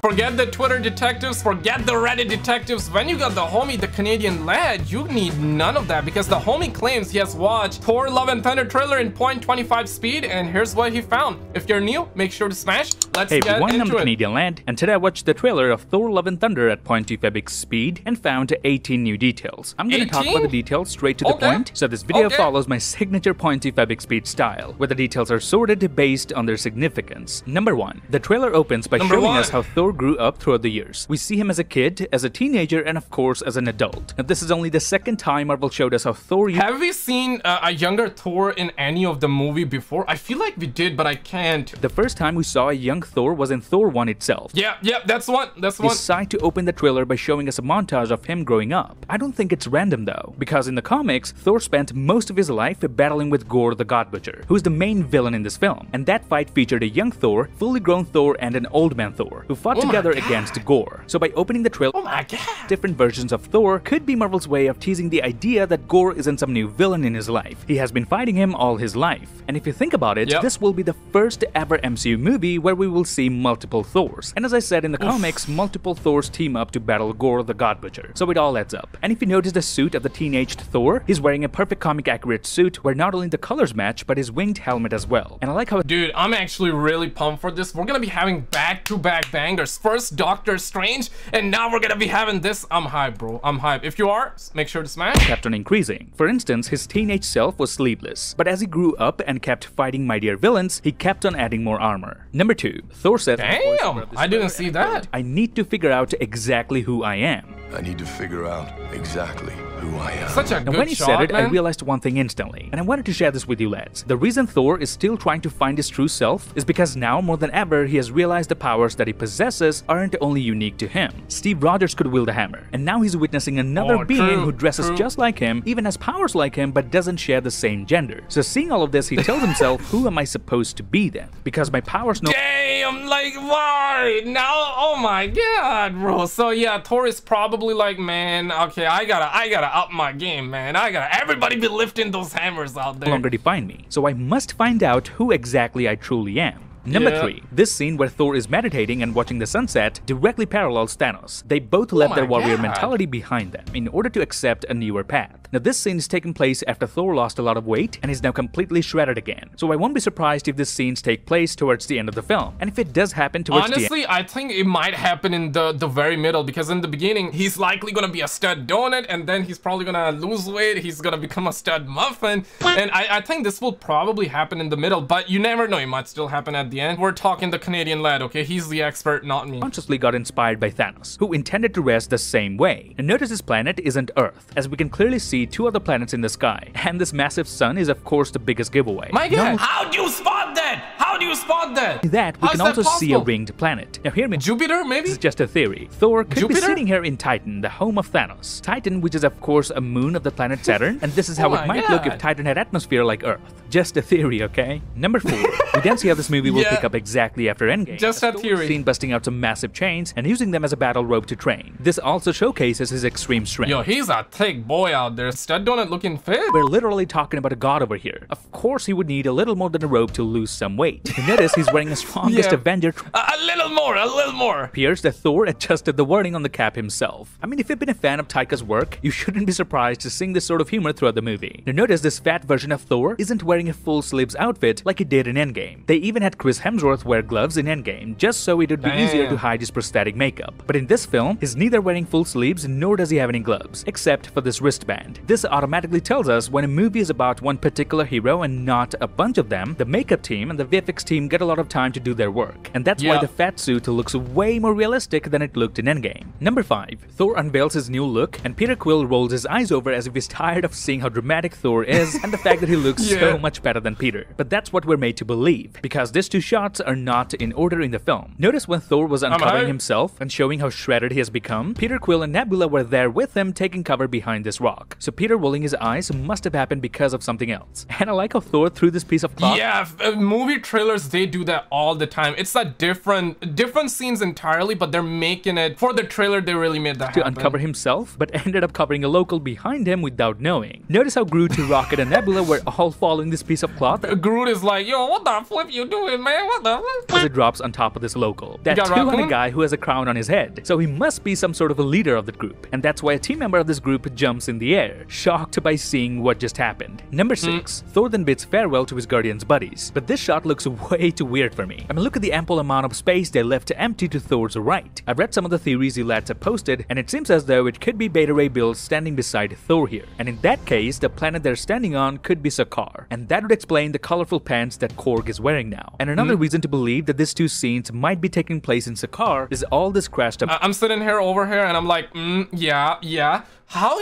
Forget the Twitter detectives, forget the Reddit detectives. When you got the homie, the Canadian lad, you need none of that because the homie claims he has watched Thor Love and Thunder trailer in 0.25 speed, and here's what he found. If you're new, make sure to smash. Let's get everyone, I'm into the it. Canadian lad, and today I watched the trailer of Thor Love and Thunder at 0.25x speed and found 18 new details. I'm gonna talk about the details straight to the point, so this video follows my signature 0.25x speed style, where the details are sorted based on their significance. Number 1. The trailer opens by showing us how Thor grew up throughout the years. We see him as a kid, as a teenager, and of course as an adult. Now this is only the second time Marvel showed us how Thor... Have we seen a younger Thor in any of the movie before? I feel like we did, but I can't. The first time we saw a young Thor was in Thor 1 itself. Yeah, that's one. Decide to open the trailer by showing us a montage of him growing up. I don't think it's random though, because in the comics, Thor spent most of his life battling with Gorr the God Butcher, who's the main villain in this film. And that fight featured a young Thor, fully grown Thor, and an old man Thor, who fought together against Gorr. So by opening the trailer, different versions of Thor could be Marvel's way of teasing the idea that Gorr isn't some new villain in his life. He has been fighting him all his life. And if you think about it, this will be the first ever MCU movie where we will see multiple Thors. And as I said in the comics, multiple Thors team up to battle Gorr the God Butcher. So it all adds up. And if you notice the suit of the teenaged Thor, he's wearing a perfect comic accurate suit where not only the colors match, but his winged helmet as well. And I like how... Dude, I'm actually really pumped for this. We're gonna be having back-to-back bangers. First Doctor Strange, and now we're gonna be having this. I'm hyped, bro. I'm hyped. If you are, make sure to smash. Kept on increasing. For instance, his teenage self was sleeveless, but as he grew up and kept fighting mightier villains, he kept on adding more armor. Number 2. Thor said, damn, I didn't see that. I need to figure out exactly who I am. I need to figure out exactly who I am. Such a good Now when he shot, said it, man. I realized one thing instantly, and I wanted to share this with you lads. The reason Thor is still trying to find his true self is because now more than ever he has realized the powers that he possesses aren't only unique to him. Steve Rogers could wield a hammer, and now he's witnessing another being who dresses just like him, even has powers like him, but doesn't share the same gender. So seeing all of this, he tells himself, who am I supposed to be then? Because my powers no— Damn, like why? Now, oh my god, bro. So yeah, Thor is probably like, man, okay, I gotta up my game, man. Everybody be lifting those hammers out there. No longer define me. So I must find out who exactly I truly am. Number 3. This scene where Thor is meditating and watching the sunset directly parallels Thanos. They both left their warrior mentality behind them in order to accept a newer path. Now this scene is taking place after Thor lost a lot of weight and is now completely shredded again. So I won't be surprised if these scenes take place towards the end of the film. And if it does happen towards the end— honestly, I think it might happen in the very middle, because in the beginning, he's likely gonna be a stud donut, and then he's probably gonna lose weight, he's gonna become a stud muffin, and I think this will probably happen in the middle, but you never know, it might still happen at the end. We're talking the Canadian lad, okay? He's the expert, not me. Consciously got inspired by Thanos, who intended to rest the same way. And notice this planet isn't Earth, as we can clearly see 2 other planets in the sky, and this massive sun is of course the biggest giveaway. My god, how do you spot that? How do you spot that? We can also see a ringed planet. Now hear me, Jupiter maybe? This is just a theory. Thor could be sitting here in Titan, the home of Thanos. Titan, which is of course a moon of the planet Saturn, and this is how it might look if Titan had atmosphere like Earth. Just a theory, okay? Number 4. We then see how this movie will pick up exactly after Endgame. Just a theory. Seen busting out some massive chains and using them as a battle rope to train. This also showcases his extreme strength. Yo, he's a thick boy out there. Stud donut looking fit. We're literally talking about a god over here. Of course he would need a little more than a rope to lose some weight. You notice he's wearing a strongest Avenger— a little more. Appears that Thor adjusted the wording on the cap himself. I mean, if you've been a fan of Taika's work, you shouldn't be surprised to see this sort of humor throughout the movie. Now notice this fat version of Thor isn't wearing a full sleeves outfit like he did in Endgame. They even had Chris Hemsworth wear gloves in Endgame, just so it would be easier to hide his prosthetic makeup. But in this film, he's neither wearing full sleeves nor does he have any gloves, except for this wristband. This automatically tells us when a movie is about one particular hero and not a bunch of them, the makeup team and the VFX team get a lot of time to do their work. And that's why the fat suit looks way more realistic than it looked in Endgame. Number 5. Thor unveils his new look and Peter Quill rolls his eyes over as if he's tired of seeing how dramatic Thor is and the fact that he looks so much better than Peter. But that's what we're made to believe, because these 2 shots are not in order in the film. Notice when Thor was uncovering himself and showing how shredded he has become, Peter Quill and Nebula were there with him taking cover behind this rock. So Peter rolling his eyes must have happened because of something else. And I like how Thor threw this piece of cloth— movie trailer trailers, they do that all the time. It's a different scenes entirely, but they're making it for the trailer. They really made that to happen. uncover himself, but ended up covering a local behind him without knowing. Notice how Groot, Rocket, and Nebula were all following this piece of cloth. Groot is like, yo, what the flip you doing, man? What the flip? As it drops on top of this local. That too on a guy who has a crown on his head, so he must be some sort of a leader of the group, and that's why a team member of this group jumps in the air, shocked by seeing what just happened. Number 6. Thordan bids farewell to his Guardians buddies, but this shot looks way too weird for me. I mean, look at the ample amount of space they left empty to Thor's right. I've read some of the theories you lads have posted, and it seems as though it could be Beta Ray Bill standing beside Thor here, and in that case, the planet they're standing on could be Sakaar, and that would explain the colorful pants that Korg is wearing now. And another reason to believe that these two scenes might be taking place in Sakaar is all this crashed up. I'm sitting here over here and I'm like, yeah. How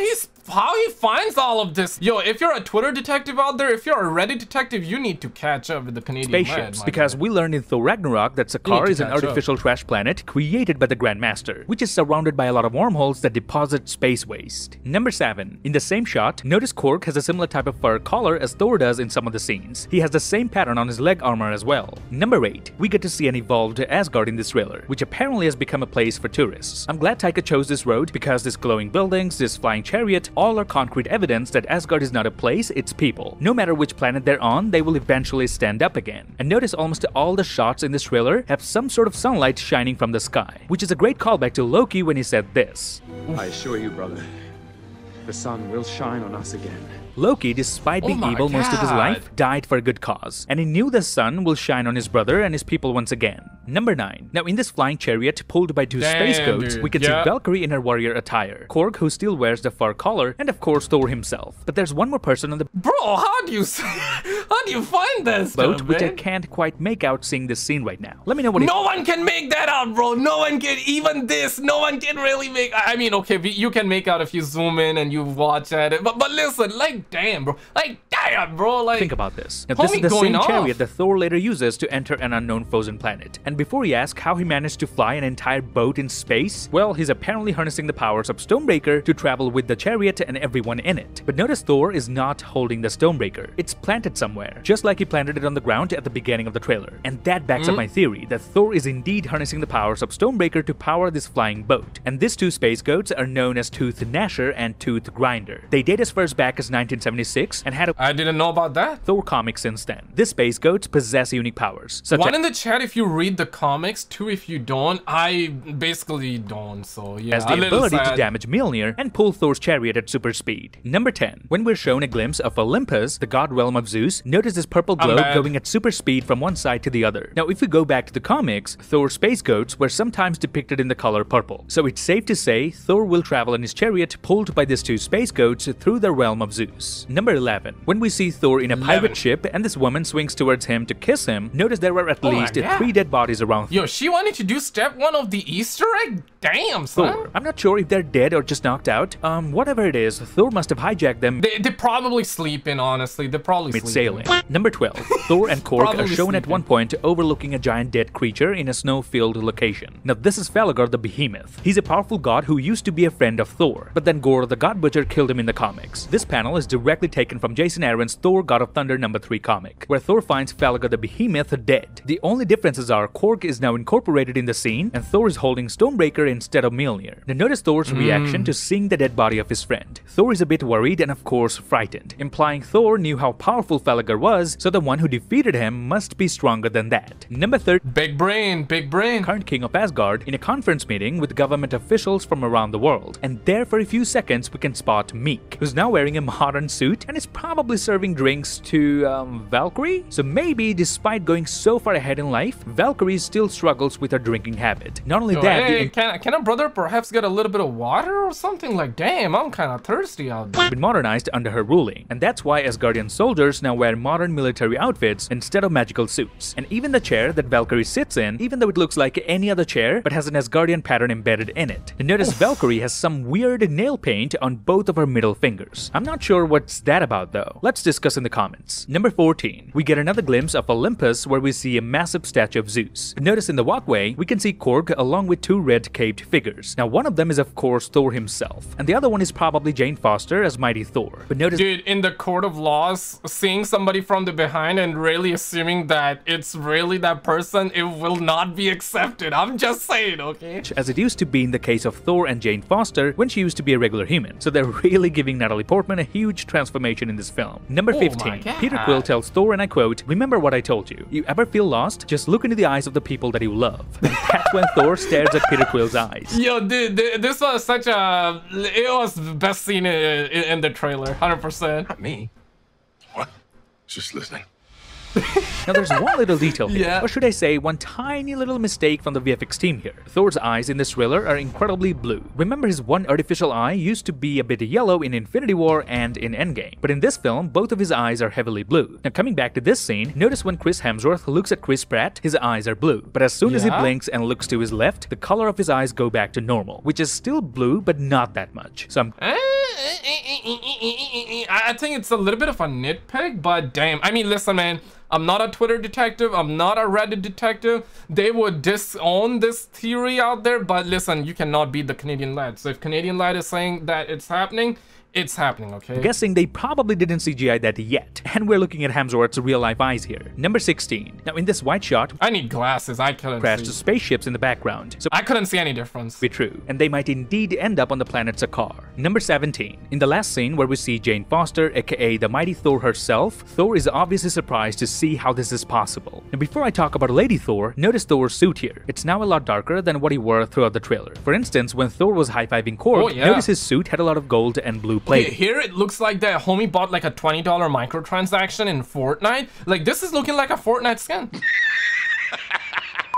he finds all of this? Yo, if you're a Twitter detective out there, if you're a Reddit detective, you need to catch up with the Canadian spaceships, because we learned in Thor Ragnarok that Sakaar is an artificial trash planet created by the Grandmaster, which is surrounded by a lot of wormholes that deposit space waste. Number 7. In the same shot, notice Korg has a similar type of fur collar as Thor does in some of the scenes. He has the same pattern on his leg armor as well. Number 8. We get to see an evolved Asgard in this trailer, which apparently has become a place for tourists. I'm glad Taika chose this road because these glowing buildings, this flying chariot, all are concrete evidence that Asgard is not a place, it's people. No matter which planet they're on, they will eventually stand up again. And notice almost all the shots in this trailer have some sort of sunlight shining from the sky, which is a great callback to Loki when he said this. I assure you, brother, the sun will shine on us again. Loki, despite being evil most of his life, died for a good cause, and he knew the sun will shine on his brother and his people once again. Number 9. Now in this flying chariot pulled by two space goats, we can see Valkyrie in her warrior attire, Korg who still wears the fur collar, and of course Thor himself. But there's one more person on the how do you find this boat, which I can't quite make out seeing this scene right now. Let me know what No one can make that out, bro. No one can, even this, no one can really make. I mean, okay, you can make out if you zoom in and you watch at it, but listen, like, damn, bro. Like, damn, bro. Like, think about this. Now, this is the same chariot that Thor later uses to enter an unknown frozen planet. And before you ask how he managed to fly an entire boat in space, well, he's apparently harnessing the powers of Stonebreaker to travel with the chariot and everyone in it. But notice Thor is not holding the Stonebreaker. It's planted somewhere, just like he planted it on the ground at the beginning of the trailer. And that backs up my theory that Thor is indeed harnessing the powers of Stonebreaker to power this flying boat. And these two space goats are known as Tooth Gnasher and Tooth Grinder. They date as far back as 1976 and had a I didn't know about that. Thor comic since then. These space goats possess unique powers. One in the chat if you read the comics, two if you don't. I basically don't, so yeah. Has the ability to damage Mjolnir and pull Thor's chariot at super speed. Number 10. When we're shown a glimpse of Olympus, the god realm of Zeus, notice this purple glow going at super speed from one side to the other. Now if we go back to the comics, Thor's space goats were sometimes depicted in the color purple. So it's safe to say Thor will travel in his chariot pulled by these two space goats through the realm of Zeus. Number 11. When we see Thor in a pirate ship and this woman swings towards him to kiss him, notice there were at least 3 dead bodies around. Yo, she wanted to do step 1 of the Easter egg? Damn, son. Thor. I'm not sure if they're dead or just knocked out. Whatever it is, Thor must have hijacked them. They probably sleeping, honestly. They're probably mid-sailing. Number 12. Thor and Korg are shown at one point overlooking a giant dead creature in a snow-filled location. Now this is Felagor the Behemoth. He's a powerful god who used to be a friend of Thor, but then Gore the God Butcher killed him in the comics. This panel is directly taken from Jason Aaron's Thor God of Thunder #3 comic, where Thor finds Felagor the Behemoth dead. The only differences are Korg is now incorporated in the scene and Thor is holding Stonebreaker instead of Mjolnir. Now notice Thor's reaction to seeing the dead body of his friend. Thor is a bit worried and of course frightened, implying Thor knew how powerful Felagor was, so the one who defeated him must be stronger than that. Number 13. Big brain, big brain. Current king of Asgard in a conference meeting with government officials from around the world, and there for a few seconds we can spot Meek, who's now wearing a modern suit and is probably serving drinks to Valkyrie? So maybe despite going so far ahead in life, Valkyrie still struggles with her drinking habit. Not only that, hey, can a brother perhaps get a little bit of water or something? Like, damn, I'm kind of thirsty out there. Been modernized under her ruling, and that's why Asgardian soldiers now wear modern military outfits instead of magical suits. And even the chair that Valkyrie sits in, even though it looks like any other chair, but has an Asgardian pattern embedded in it. And notice Valkyrie has some weird nail paint on both of her middle fingers. I'm not sure what's that about though. Let's discuss in the comments. Number 14. We get another glimpse of Olympus where we see a massive statue of Zeus. Notice in the walkway, we can see Korg along with 2 red-caped figures. Now one of them is of course Thor himself, and the other one is probably Jane Foster as Mighty Thor. But notice— Dude, in the court of laws, seeing some somebody from the behind and really assuming that it's really that person, it will not be accepted. I'm just saying, okay? As it used to be in the case of Thor and Jane Foster when she used to be a regular human. So they're really giving Natalie Portman a huge transformation in this film. Number 15. Peter Quill tells Thor, and I quote, "Remember what I told you. You ever feel lost? Just look into the eyes of the people that you love." And that's when Thor stares at Peter Quill's eyes. Yo, dude, this was such a... It was the best scene in the trailer, 100%. Not me. What? Just listening. Now there's one little detail here, Yeah. or should I say one tiny little mistake from the VFX team here. Thor's eyes in this thriller are incredibly blue. Remember, his one artificial eye used to be a bit yellow in Infinity War and in Endgame, but in this film both of his eyes are heavily blue. Now coming back to this scene, notice when Chris Hemsworth looks at Chris Pratt, his eyes are blue, but as soon as he blinks and looks to his left, the color of his eyes go back to normal, which is still blue but not that much. So I think it's a little bit of a nitpick, but damn, I mean, listen, man, I'm not a Twitter detective, I'm not a Reddit detective. They would disown this theory out there, but listen, you cannot beat the Canadian lad. So if Canadian lad is saying that it's happening, okay? Guessing they probably didn't CGI that yet, and we're looking at Hemsworth's real-life eyes here. Number 16. Now in this wide shot, I need glasses, I couldn't crashed see. spaceships in the background, so I couldn't see any difference. be true, and they might indeed end up on the planet Sakaar. Number 17. In the last scene where we see Jane Foster, aka the mighty Thor herself, Thor is obviously surprised to see how this is possible. Now before I talk about Lady Thor, notice Thor's suit here. It's now a lot darker than what he wore throughout the trailer. For instance, when Thor was high-fiving Korg, notice his suit had a lot of gold and blue plating. Okay, here it looks like that homie bought like a $20 microtransaction in Fortnite. Like, this is looking like a Fortnite skin.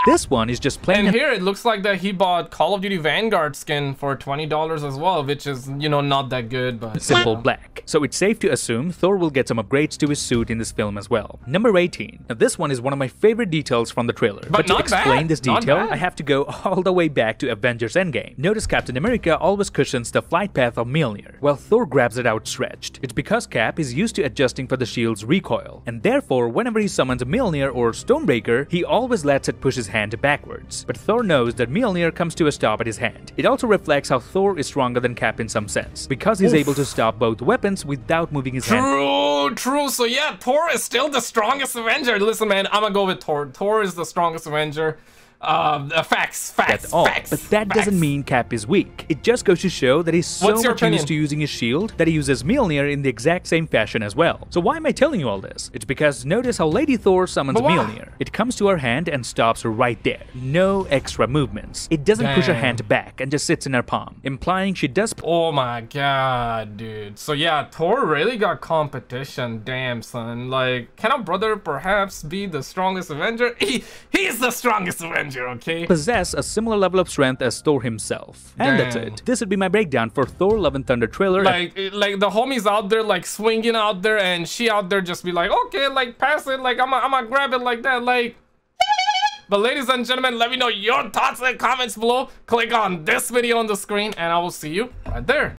This one is just plain. And here it looks like that he bought Call of Duty Vanguard skin for $20 as well, which is, you know, not that good, but simple black. So it's safe to assume Thor will get some upgrades to his suit in this film as well. Number 18. Now this one is one of my favorite details from the trailer. But to explain this detail, I have to go all the way back to Avengers Endgame. Notice Captain America always cushions the flight path of Mjolnir, while Thor grabs it outstretched. It's because Cap is used to adjusting for the shield's recoil, and therefore whenever he summons Mjolnir or Stonebreaker, he always lets it push his hand backwards. But Thor knows that Mjolnir comes to a stop at his hand. It also reflects how Thor is stronger than Cap in some sense, because he's able to stop both weapons without moving his hand. True. So yeah, Thor is still the strongest Avenger. Listen, man, I'm gonna go with Thor. Thor is the strongest Avenger. Facts. That's all. But that doesn't mean Cap is weak. It just goes to show that he's so much used to using his shield that he uses Mjolnir in the exact same fashion as well. So why am I telling you all this? It's because notice how Lady Thor summons Mjolnir. It comes to her hand and stops her right there. No extra movements. It doesn't push her hand back and just sits in her palm, implying she does. Oh my god, dude. So yeah, Thor really got competition. Damn, son. Like, can a brother perhaps be the strongest Avenger? He's the strongest Avenger. Okay, possess a similar level of strength as Thor himself. And that's it. This would be my breakdown for Thor Love and Thunder trailer. Like the homies out there like swinging out there, and she out there just be like, okay, like pass it, like I'm gonna grab it like that, like. But ladies and gentlemen, let me know your thoughts in the comments below. Click on this video on the screen, and I will see you right there.